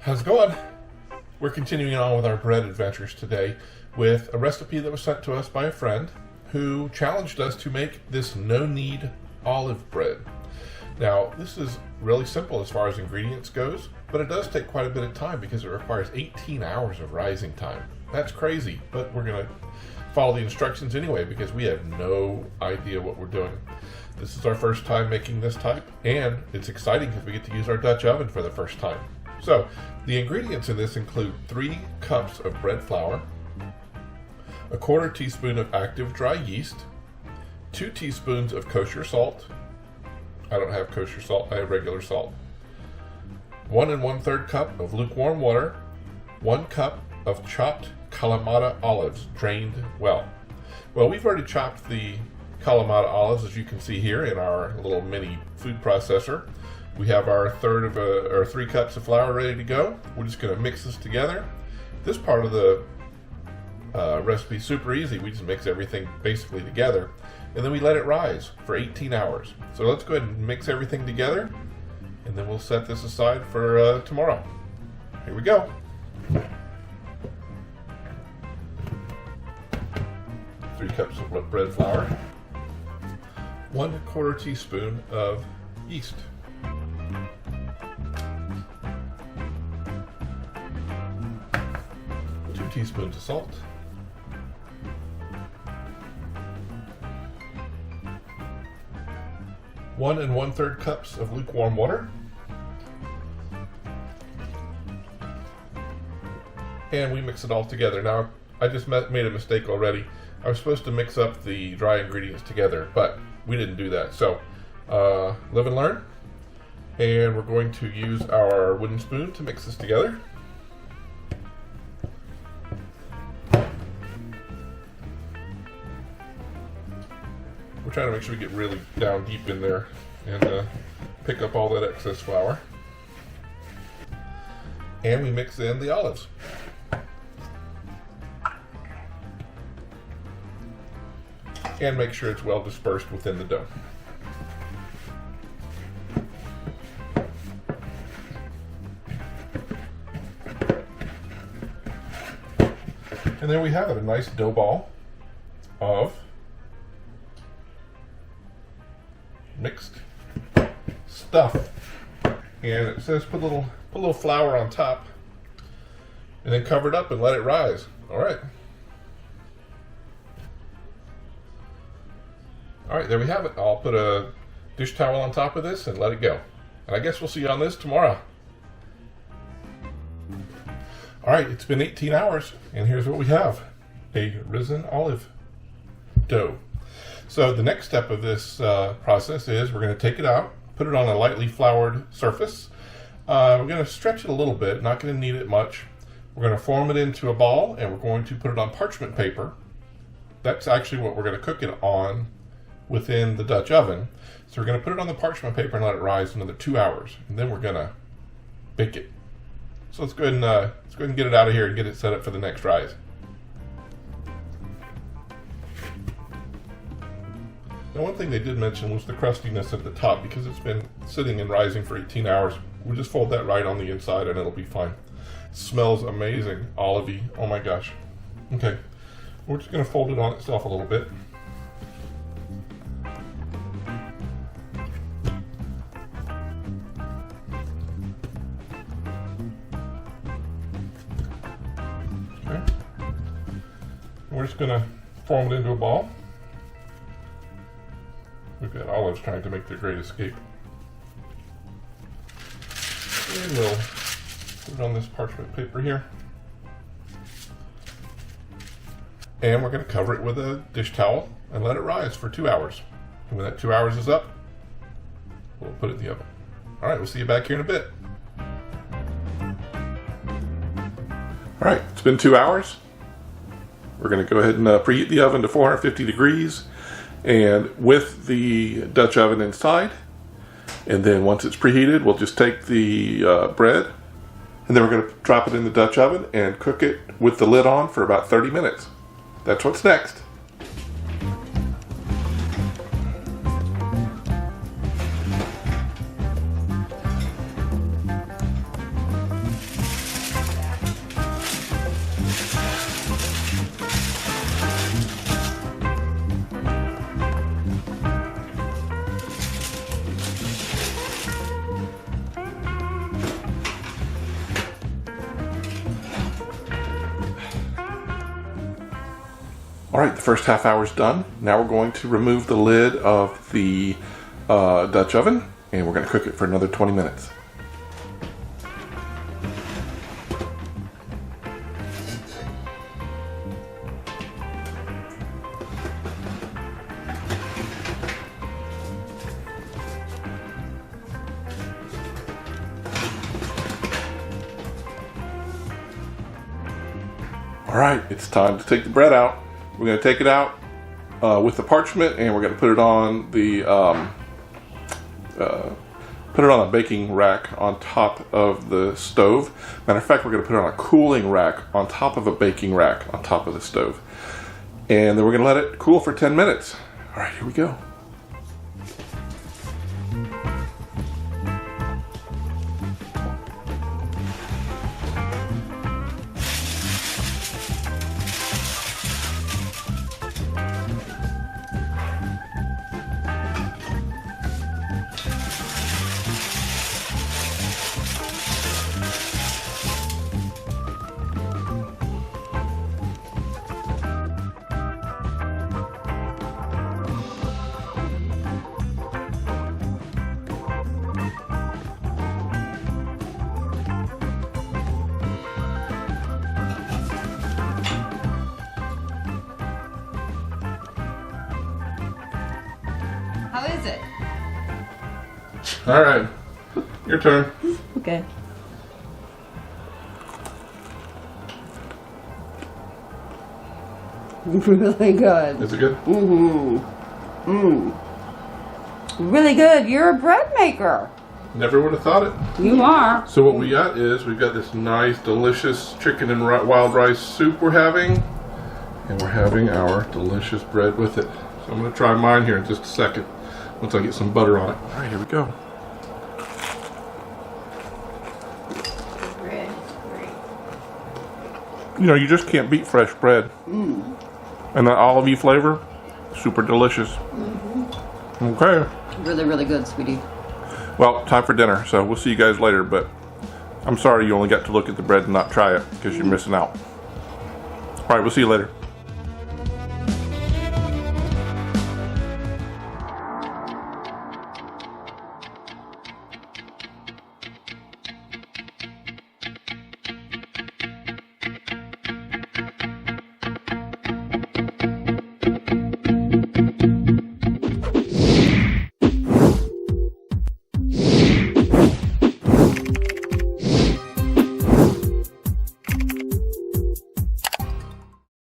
How's it going? We're continuing on with our bread adventures today with a recipe that was sent to us by a friend who challenged us to make this no-knead olive bread. Now, this is really simple as far as ingredients goes, but it does take quite a bit of time because it requires 18 hours of rising time. That's crazy, but we're going to follow the instructions anyway because we have no idea what we're doing. This is our first time making this type, and it's exciting because we get to use our Dutch oven for the first time. So, the ingredients in this include 3 cups of bread flour, a 1/4 teaspoon of active dry yeast, 2 teaspoons of kosher salt. I don't have kosher salt, I have regular salt. 1 1/3 cup of lukewarm water, 1 cup of chopped Kalamata olives, drained well. Well, we've already chopped the Kalamata olives, as you can see here in our little mini food processor. We have our 3 cups of flour ready to go. We're just going to mix this together. This part of the recipe is super easy. We just mix everything basically together, and then we let it rise for 18 hours. So let's go ahead and mix everything together, and then we'll set this aside for tomorrow. Here we go. Three cups of bread flour, 1 1/4 teaspoon of yeast, 2 teaspoons of salt, 1 1/3 cups of lukewarm water, and we mix it all together. Now, I just made a mistake already. I was supposed to mix up the dry ingredients together, but we didn't do that. So, live and learn. And we're going to use our wooden spoon to mix this together. We're trying to make sure we get really down deep in there and pick up all that excess flour. And we mix in the olives. And make sure it's well dispersed within the dough. And there we have it, a nice dough ball of mixed stuff. And it says put a little flour on top and then cover it up and let it rise. All right. All right, there we have it. I'll put a dish towel on top of this and let it go. And I guess we'll see you on this tomorrow. All right, it's been 18 hours, and here's what we have. A risen olive dough. So the next step of this process is we're going to take it out, put it on a lightly floured surface. We're going to stretch it a little bit, not going to knead it much. We're going to form it into a ball, and we're going to put it on parchment paper. That's actually what we're going to cook it on within the Dutch oven. So we're going to put it on the parchment paper and let it rise another 2 hours, and then we're going to bake it. So let's go ahead and get it out of here and get it set up for the next rise. Now, one thing they did mention was the crustiness at the top because it's been sitting and rising for 18 hours. We'll just fold that right on the inside and it'll be fine. It smells amazing, olivey. Oh my gosh. Okay, we're just going to fold it on itself a little bit. We're just going to form it into a ball. We've got olives trying to make their great escape. And we'll put it on this parchment paper here. And we're going to cover it with a dish towel and let it rise for 2 hours. And when that 2 hours is up, we'll put it in the oven. All right, we'll see you back here in a bit. All right, it's been 2 hours. We're going to go ahead and preheat the oven to 450 degrees and with the Dutch oven inside. And then once it's preheated, we'll just take the bread and then we're going to drop it in the Dutch oven and cook it with the lid on for about 30 minutes. That's what's next. Alright, the first half hour's done. Now we're going to remove the lid of the Dutch oven, and we're going to cook it for another 20 minutes. Alright, it's time to take the bread out. We're going to take it out with the parchment, and we're going to put it on the a baking rack on top of the stove. Matter of fact, we're going to put it on a cooling rack on top of a baking rack on top of the stove. And then we're going to let it cool for 10 minutes. Alright, here we go. How is it? All right, your turn. Okay. Really good. Is it good? Really good. You're a bread maker. Never would have thought it. You are. So what we got is we've got this nice, delicious chicken and wild rice soup we're having, and we're having our delicious bread with it. So I'm going to try mine here in just a second once I get some butter on it. All right, here we go. Bread. You know, you just can't beat fresh bread. And that olive-y flavor, super delicious. Okay. Really, really good, sweetie. Well, time for dinner, so we'll see you guys later, but I'm sorry you only got to look at the bread and not try it because you're missing out. All right, we'll see you later.